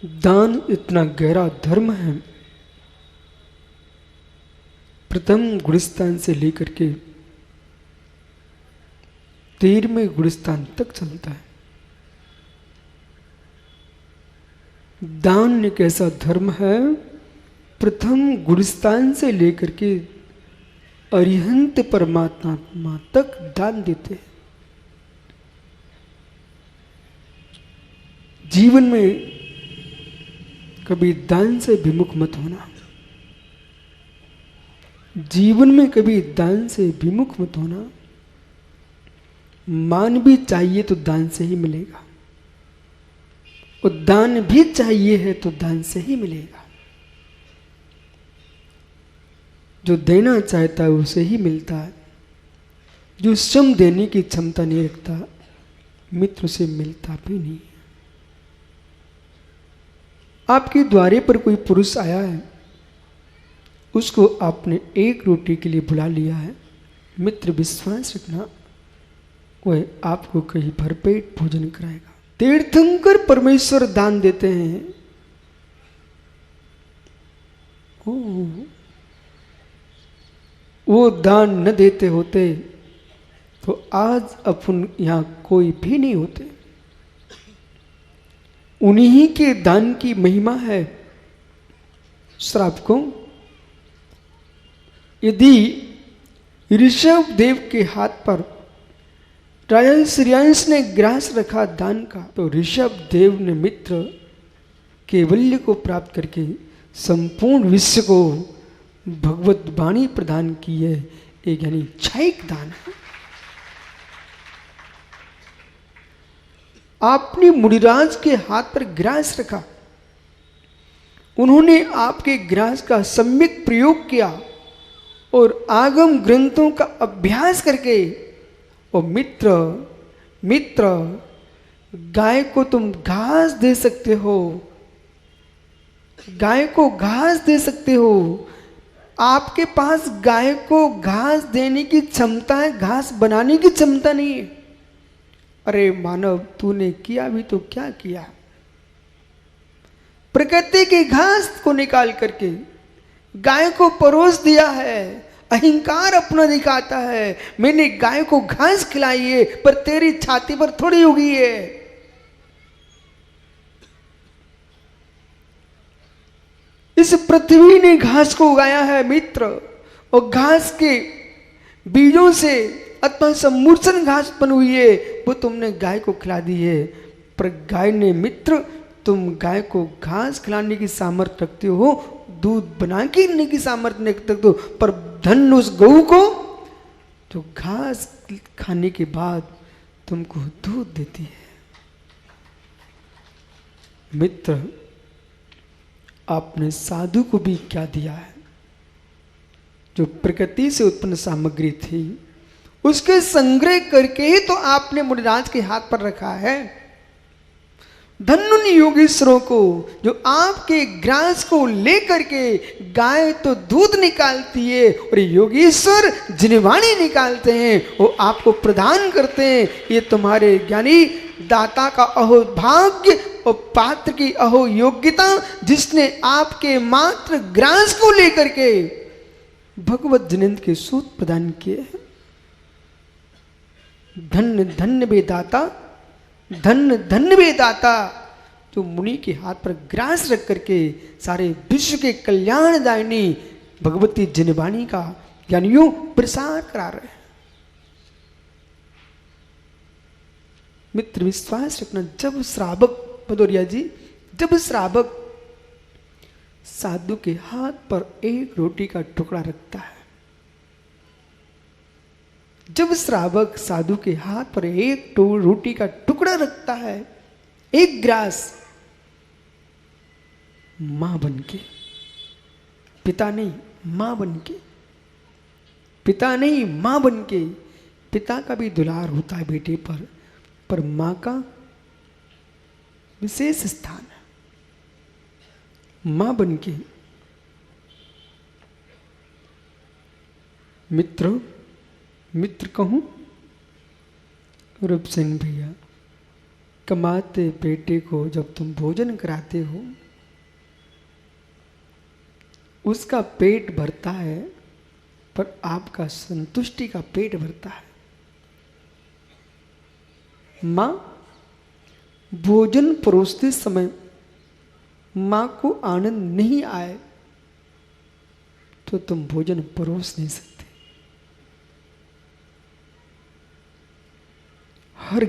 दान इतना गहरा धर्म है, प्रथम गुणस्थान से लेकर के 13वें गुणस्थान तक चलता है। दान एक ऐसा धर्म है, प्रथम गुणस्थान से लेकर के अरिहंत परमात्मा तक दान देते हैं। जीवन में कभी दान से विमुख मत होना, जीवन में कभी दान से विमुख मत होना। मान भी चाहिए तो दान से ही मिलेगा, और दान भी चाहिए है तो दान से ही मिलेगा। जो देना चाहता है उसे ही मिलता है। जो श्रम देने की क्षमता नहीं रखता, मित्र से मिलता भी नहीं। आपके द्वारे पर कोई पुरुष आया है, उसको आपने एक रोटी के लिए बुला लिया है, मित्र विश्वास रखना वह आपको कहीं भरपेट भोजन कराएगा। तीर्थंकर परमेश्वर दान देते हैं। वो दान न देते होते तो आज अपन यहां कोई भी नहीं होते। उन्हीं के दान की महिमा है। श्रावकों, यदि ऋषभ देव के हाथ पर राजा श्रेयांश ने ग्रास रखा दान का, तो ऋषभ देव ने मित्र कैवल्य को प्राप्त करके संपूर्ण विश्व को भगवत वाणी प्रदान की है। एक यानी क्षयिक दान है। आपने मुनिराज के हाथ पर ग्रास रखा, उन्होंने आपके ग्रास का सम्यक प्रयोग किया और आगम ग्रंथों का अभ्यास करके, और मित्र गाय को तुम घास दे सकते हो, गाय को घास दे सकते हो। आपके पास गाय को घास देने की क्षमता है, घास बनाने की क्षमता नहीं है। अरे मानव, तूने किया भी तो क्या किया? प्रकृति की घास को निकाल करके गाय को परोस दिया है। अहंकार अपना दिखाता है, मैंने गाय को घास खिलाई है, पर तेरी छाती पर थोड़ी उगी है। इस पृथ्वी ने घास को उगाया है मित्र, और घास के बीजों से अथवा समूर्छन घास बन हुई है, वो तुमने गाय को खिला दी है। पर गाय ने मित्र, तुम गाय को घास खिलाने की सामर्थ्य रखते हो, दूध बना के देने की सामर्थ्य नहीं रखते हो, पर धन उस गऊ को जो घास खाने के बाद तुमको दूध देती है। मित्र, आपने साधु को भी क्या दिया है? जो प्रकृति से उत्पन्न सामग्री थी, उसके संग्रह करके ही तो आपने मुनिराज के हाथ पर रखा है। धन्य उन योगेश्वरों को जो आपके ग्रास को लेकर के, गाय तो दूध निकालती है और योगेश्वर जिनवाणी निकालते हैं, वो आपको प्रदान करते हैं। ये तुम्हारे ज्ञानी दाता का अहो भाग्य और पात्र की अहो योग्यता, जिसने आपके मात्र ग्रास को लेकर के भगवत जिनेन्द्र के सूत प्रदान किए हैं। धन्य धन्य वे दाता, धन्य धन्य वे दाता, जो मुनि के हाथ पर ग्रास रख करके सारे विश्व के कल्याणदायिनी भगवती जिनवाणी का ज्ञानियों प्रसार करा रहे हैं। मित्र, विश्वास रखना, जब श्रावक भदौरिया जी, जब श्रावक साधु के हाथ पर एक रोटी का टुकड़ा रखता है, जब श्रावक साधु के हाथ पर एक रोटी का टुकड़ा रखता है, एक ग्रास, मां बनके, पिता नहीं मां बनके, पिता नहीं मां बनके, पिता का भी दुलार होता है बेटे पर मां का विशेष स्थान है। मां बनके मित्र कहूं, रूप सिंह भैया, कमाते बेटे को जब तुम भोजन कराते हो, उसका पेट भरता है, पर आपका संतुष्टि का पेट भरता है। मां भोजन परोसते समय मां को आनंद नहीं आए तो तुम भोजन परोस नहीं सकते। हर